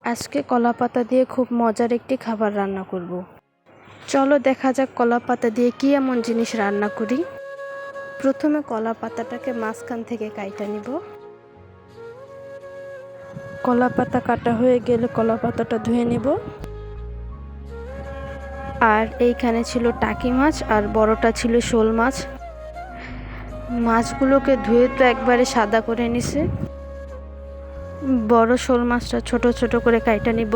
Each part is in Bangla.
আজকে কলা পাতা দিয়ে খুব মজার একটি খাবার রান্না করব। চলো দেখা যাক কলা পাতা দিয়ে কি এমন জিনিস রান্না করি। প্রথমে কলা পাতাটাকে মাঝখান থেকে কাইটা নিব। কলা পাতা কাটা হয়ে গেলে কলা পাতাটা ধুয়ে নিব। আর এইখানে ছিল টাকি মাছ আর বড়টা ছিল শোল মাছ। মাছগুলোকে ধুয়ে তো একবারে সাদা করে নিছে। বড় শোল মাছটা ছোট ছোট করে কাইটা নিব।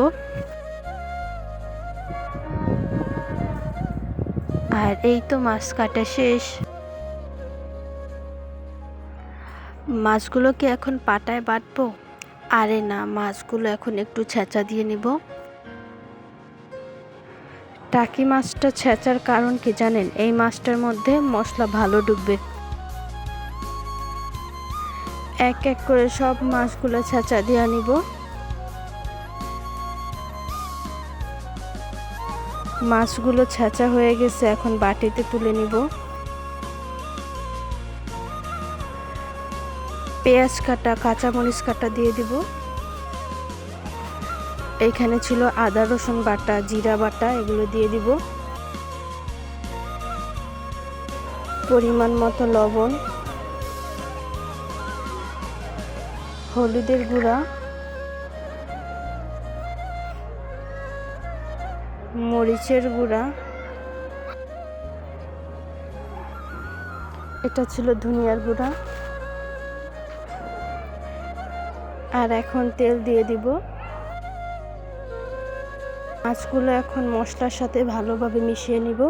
আর এই তো মাছ কাটা শেষ। মাছগুলোকে এখন পাটায় বাটবো? আরে না, মাছগুলো এখন একটু ছেঁচা দিয়ে নিব। টাকি মাছটা ছেঁচার কারণ কি জানেন? এই মাছটার মধ্যে মশলা ভালো ঢুকবে। এক এক করে সব মাছগুলো ছেঁচা দিয়ে নিব। মাছগুলো ছেঁচা হয়ে গেছে, এখন বাটিতে তুলে নিব। পেঁয়াজ কাটা, কাঁচামরিচ কাটা দিয়ে দিব। এইখানে ছিল আদা রসুন বাটা, জিরা বাটা, এগুলো দিয়ে দিব। পরিমাণ মতো লবণ, হলুদের গুঁড়া, মরিচের গুঁড়া, এটা ছিল ধনিয়ার গুঁড়া। আর এখন তেল দিয়ে দিব। মাছগুলো এখন মশলার সাথে ভালোভাবে মিশিয়ে নিব।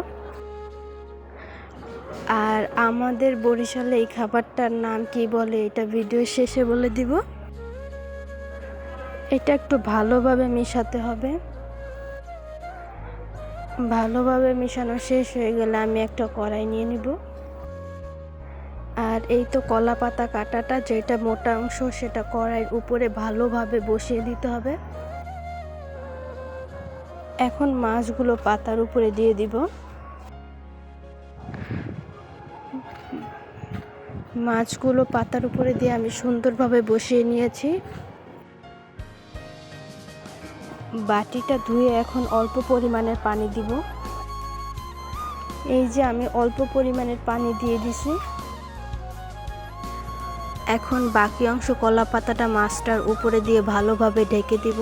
আর আমাদের বরিশালে এই খাবারটার নাম কি বলে এটা ভিডিও শেষে বলে দিব। এটা একটু ভালোভাবে মিশাতে হবে। ভালোভাবে মিশানো শেষ হয়ে গেলে আমি একটা কড়াই নিয়ে নিব। আর এই তো কলা পাতা কাটাটা, যেটা মোটা অংশ, সেটা কড়াইয়ের উপরে ভালোভাবে বসিয়ে দিতে হবে। এখন মাছগুলো পাতার উপরে দিয়ে দিব। মাছগুলো পাতার উপরে দিয়ে আমি সুন্দরভাবে বসিয়ে নিয়েছি। বাটিটা ধুয়ে এখন অল্প পরিমাণের পানি দিব। এই যে আমি অল্প পরিমাণের পানি দিয়ে দিছি। এখন বাকি অংশ কলা পাতাটা মাছটার উপরে দিয়ে ভালোভাবে ঢেকে দিব।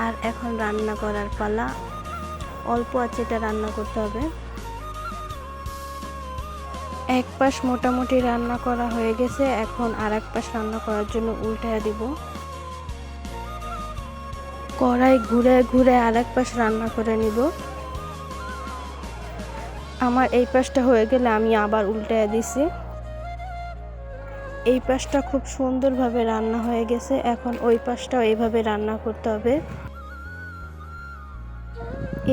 আর এখন রান্না করার পালা। অল্প আঁচে এটা রান্না করতে হবে। এক পাশ মোটামুটি রান্না করা হয়ে গেছে, এখন আর এক পাশ রান্না করার জন্য উল্টায় দিব। কড়াই ঘুরে ঘুরে আর এক পাশ রান্না করে নিব। আমার এই পাশটা হয়ে গেলে আমি আবার উল্টায় দিছি। এই পাশটা খুব সুন্দরভাবে রান্না হয়ে গেছে, এখন ওই পাশটাও এইভাবে রান্না করতে হবে।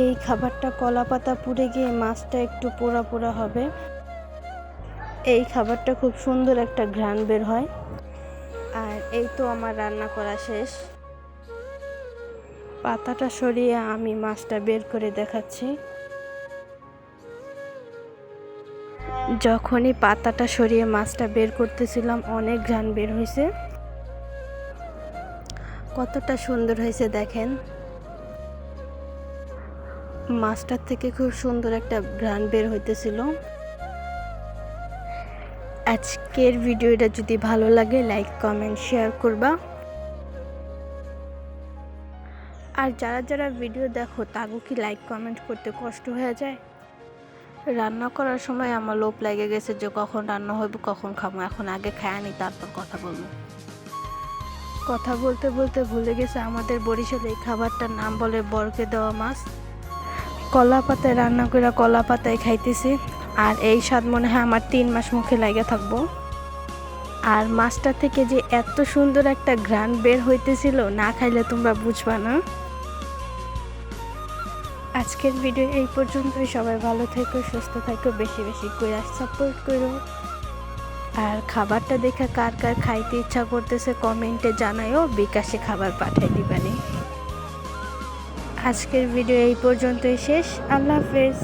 এই খাবারটা কলা পাতা পুড়ে গিয়ে মাছটা একটু পোড়া পোড়া হবে। এই খাবারটা খুব সুন্দর একটা ঘ্রাণ বের হয়। আর এই তো আমার রান্না করা শেষ। পাতাটা সরিয়ে আমি মাছটা বের করে দেখাচ্ছি। যখনই পাতাটা সরিয়ে মাছটা বের করতেছিলাম, অনেক ঘ্রাণ বের হয়েছে। কতটা সুন্দর হয়েছে দেখেন। মাছটার থেকে খুব সুন্দর একটা ঘ্রাণ বের হইতেছিল। আজকের ভিডিওটা যদি ভালো লাগে লাইক কমেন্ট শেয়ার করবা। আর যারা যারা ভিডিও দেখো তাগো কি লাইক কমেন্ট করতে কষ্ট হয়ে যায়? রান্না করার সময় আমার লোভ লেগে গেছে যে কখন রান্না হবে, কখন খাবো। এখন আগে খায় নি, তারপর কথা বলবো। কথা বলতে বলতে ভুলে গেছে আমাদের বরিশালে এই খাবারটার নাম বলে বরকে দেওয়া মাছ। কলা পাতায় রান্না করে কলা পাতায় খাইতেছি। আর এই স্বাদ মনে হয় আমার 3 মাস মুখে লেগে থাকবো। আর মাছটা থেকে যে এত সুন্দর একটা ঘ্রাণ বের হইতেছিল, না খাইলে তোমরা বুঝবা না। আজকের ভিডিও এই পর্যন্তই। সবাই ভালো থেকো, সুস্থ থাকো, বেশি বেশি করে সাপোর্ট করো। আর খাবারটা দেখে কার কার খাইতে ইচ্ছা করতেছে কমেন্টে জানাইও, বিকাশে খাবার পাঠিয়ে দিবানি। আজকের ভিডিও এই পর্যন্তই শেষ। আল্লাহ হাফেজ।